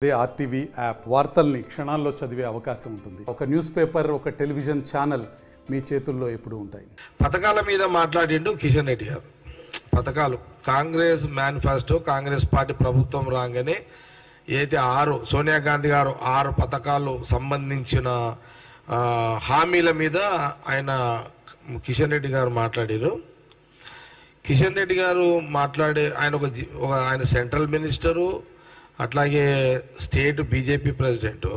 అదే RTV app వార్తల్ని క్షణాల్లో చదివే అవకాశం ఉంటుంది. ఒక న్యూస్ పేపర్, ఒక టెలివిజన్ ఛానల్ మీ చేతుల్లో ఎప్పుడు ఉంటాయి. పథకాల మీద మాట్లాడిండు కిషన్ రెడ్డి గారు. పథకాలు కాంగ్రెస్ మేనిఫెస్టో, కాంగ్రెస్ పార్టీ ప్రభుత్వం రాగానే ఏదైతే సోనియా గాంధీ గారు 6 పథకాలు సంబంధించిన హామీల మీద కిషన్ రెడ్డి గారు మాట్లాడారు. కిషన్ రెడ్డి గారు ఆయన సెంట్రల్ మినిస్టరు, అట్లాగే స్టేట్ బీజేపీ ప్రెసిడెంటు.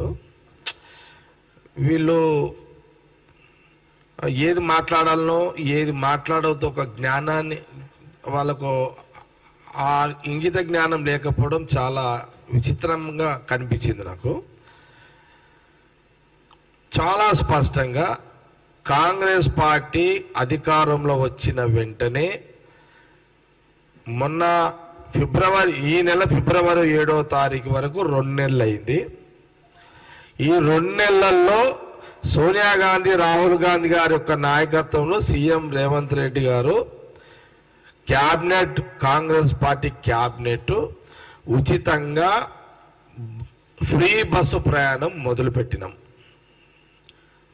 వీళ్ళు ఏది మాట్లాడాలనో ఏది మాట్లాడవద్దో ఒక జ్ఞానాన్ని, వాళ్ళకు ఆ ఇంగిత జ్ఞానం లేకపోవడం చాలా విచిత్రంగా కనిపించింది నాకు. చాలా స్పష్టంగా కాంగ్రెస్ పార్టీ అధికారంలో వచ్చిన వెంటనే ఈ నెల ఫిబ్రవరి 7వ తారీఖు వరకు 2 నెలలు అయింది. ఈ 2 నెలల్లో సోనియా గాంధీ, రాహుల్ గాంధీ గారి యొక్క నాయకత్వంలో సీఎం రేవంత్ రెడ్డి గారు క్యాబినెట్, కాంగ్రెస్ పార్టీ క్యాబినెట్ ఉచితంగా ఫ్రీ బస్సు ప్రయాణం మొదలుపెట్టినాం.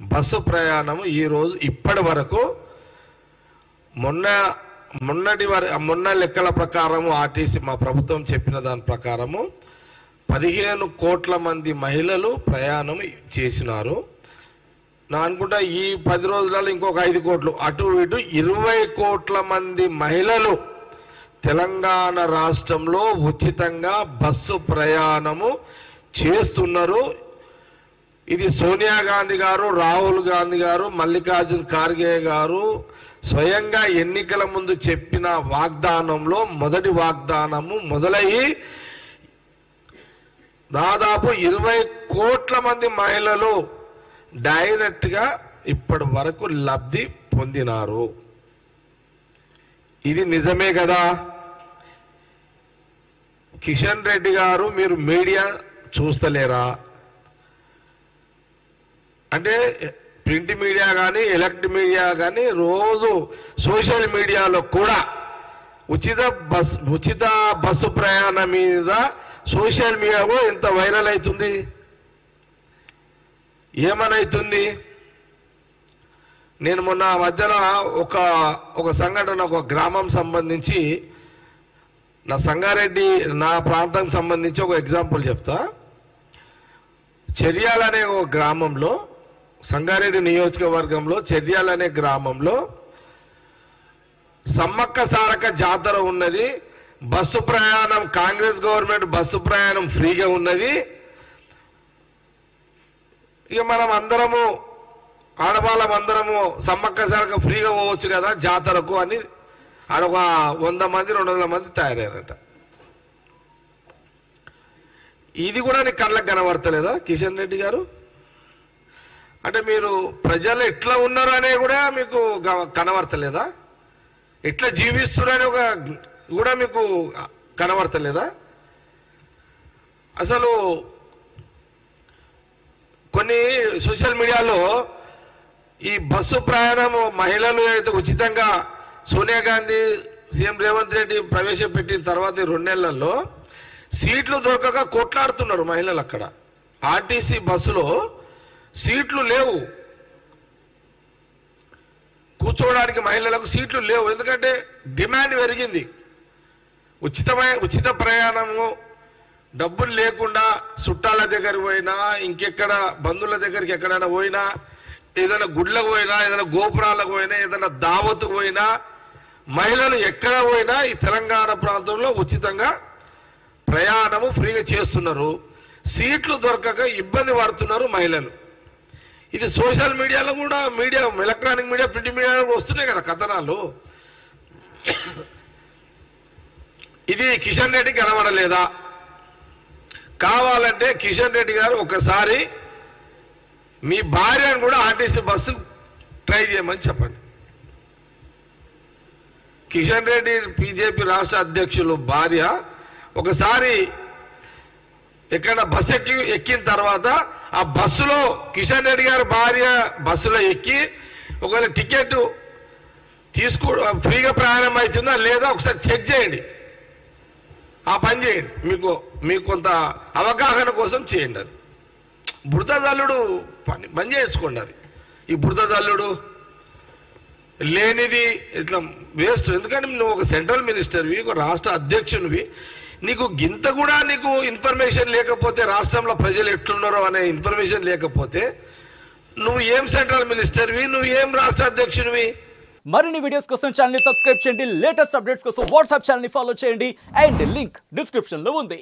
బస్సు ప్రయాణం ఈరోజు ఇప్పటి వరకు మొన్న లెక్కల ప్రకారము ఆర్టీసీ మా ప్రభుత్వం చెప్పిన దాని ప్రకారము 15 కోట్ల మంది మహిళలు ప్రయాణం చేసినారు. నా అనుకుంటా ఈ 10 రోజులలో ఇంకొక 5 కోట్లు, అటు ఇటు 20 కోట్ల మంది మహిళలు తెలంగాణ రాష్ట్రంలో ఉచితంగా బస్సు ప్రయాణము చేస్తున్నారు. ఇది సోనియా గాంధీ గారు, రాహుల్ గాంధీ గారు, మల్లికార్జున్ ఖార్గే గారు స్వయంగా ఎన్నికల ముందు చెప్పిన వాగ్దానంలో మొదటి వాగ్దానము మొదలయ్యి దాదాపు 20 కోట్ల మంది మహిళలు డైరెక్ట్గా ఇప్పటి వరకు లబ్ధి పొందినారు. ఇది నిజమే కదా? కిషన్ రెడ్డి గారు, మీరు మీడియా చూస్తలేరా? అంటే ప్రింట్ మీడియా కానీ, ఎలక్ట్రిక్ మీడియా కానీ, రోజు సోషల్ మీడియాలో కూడా ఉచిత బస్సు ప్రయాణం మీద సోషల్ మీడియాలో ఎంత వైరల్ అవుతుంది, ఏమనవుతుంది? నేను మొన్న మధ్యన ఒక సంఘటన, ఒక గ్రామం సంబంధించి, నా ప్రాంతం సంబంధించి ఒక ఎగ్జాంపుల్ చెప్తా. చెర్యాలనే ఒక గ్రామంలో, సంగారెడ్డి నియోజకవర్గంలో చెర్యాలనే గ్రామంలో సమ్మక్క సారక్క జాతర ఉన్నది. బస్సు ప్రయాణం, కాంగ్రెస్ గవర్నమెంట్ బస్సు ప్రయాణం ఫ్రీగా ఉన్నది. ఇక మనం అందరము, ఆడవాళ్ళం అందరము సమ్మక్క సారక్క ఫ్రీగా పోవచ్చు కదా జాతరకు అని ఒక 100 మంది 200 మంది తయారయ్యారట. ఇది కూడా నీకు కళ్ళకు కనబడతలేదా కిషన్ రెడ్డి గారు? అంటే మీరు ప్రజలు ఎట్లా ఉన్నారు అనే కూడా మీకు కనబడతలేదా? ఎట్లా జీవిస్తున్నారని కూడా మీకు కనబడతలేదా? అసలు కొన్ని సోషల్ మీడియాలో ఈ బస్సు ప్రయాణం మహిళలు అయితే ఉచితంగా సోనియా గాంధీ, సీఎం రేవంత్ రెడ్డి ప్రవేశపెట్టిన తర్వాత 2 నెలల్లో సీట్లు దొరకక కొట్లాడుతున్నారు మహిళలు. అక్కడ ఆర్టీసీ బస్సులో సీట్లు లేవు, కూర్చోవడానికి మహిళలకు సీట్లు లేవు. ఎందుకంటే డిమాండ్ పెరిగింది. ఉచిత ప్రయాణము, డబ్బులు లేకుండా చుట్టాల దగ్గరికి పోయినా, ఇంకెక్కడ బంధువుల దగ్గరికి ఎక్కడైనా పోయినా, ఏదైనా గుడ్లకు పోయినా, ఏదైనా గోపురాలకు పోయినా, ఏదైనా దావత్తుకు పోయినా, మహిళలు ఎక్కడ పోయినా ఈ తెలంగాణ ప్రాంతంలో ఉచితంగా ప్రయాణము ఫ్రీగా చేస్తున్నారు. సీట్లు దొరకక ఇబ్బంది పడుతున్నారు మహిళలు. ఇది సోషల్ మీడియాలో కూడా, ఎలక్ట్రానిక్ మీడియా, ప్రింట్ మీడియాలో వస్తున్నాయి కదా కథనాలు. ఇది కిషన్ రెడ్డికి కనబడలేదా? కావాలంటే కిషన్ రెడ్డి గారు ఒకసారి మీ భార్యను కూడా ఆర్టీసీ బస్సు ట్రై చేయమని చెప్పండి. కిషన్ రెడ్డి బీజేపీ రాష్ట్ర అధ్యక్షులు భార్య ఒకసారి ఎక్కడ బస్సు ఎక్కిన తర్వాత ఆ బస్సులో కిషన్ రెడ్డి గారి భార్య బస్సులో ఎక్కి ఒకవేళ టికెట్ ఫ్రీగా ప్రయాణం అవుతుందా లేదా ఒకసారి చెక్ చేయండి. ఆ పని చేయండి, మీకు కొంత అవగాహన కోసం చేయండి. అది బురద జల్లుడు పని చేసుకోండి. అది ఈ బురద జల్లుడు లేనిది ఇట్లా వేస్ట్. ఎందుకంటే నువ్వు ఒక సెంట్రల్ మినిస్టర్వి, ఒక రాష్ట్ర అధ్యక్షునివి, నీకు గింత కూడా నీకు ఇన్ఫర్మేషన్ లేకపోతే, రాష్ట్రంలో ప్రజలు ఎట్లున్నారో అనే ఇన్ఫర్మేషన్ లేకపోతే నువ్వు ఏం సెంట్రల్ మినిస్టర్వి, నువ్వు ఏం రాష్ట్ర అధ్యక్షునివి? మరిన్ని వీడియోస్ కోసం ఛానల్ ని సబ్స్క్రైబ్ చేయండి, లేటెస్ట్ అప్డేట్స్ కోసం వాట్సాప్ ఛానల్ ని ఫాలో చేయండి, అండ్ లింక్ డిస్క్రిప్షన్ లో ఉంది.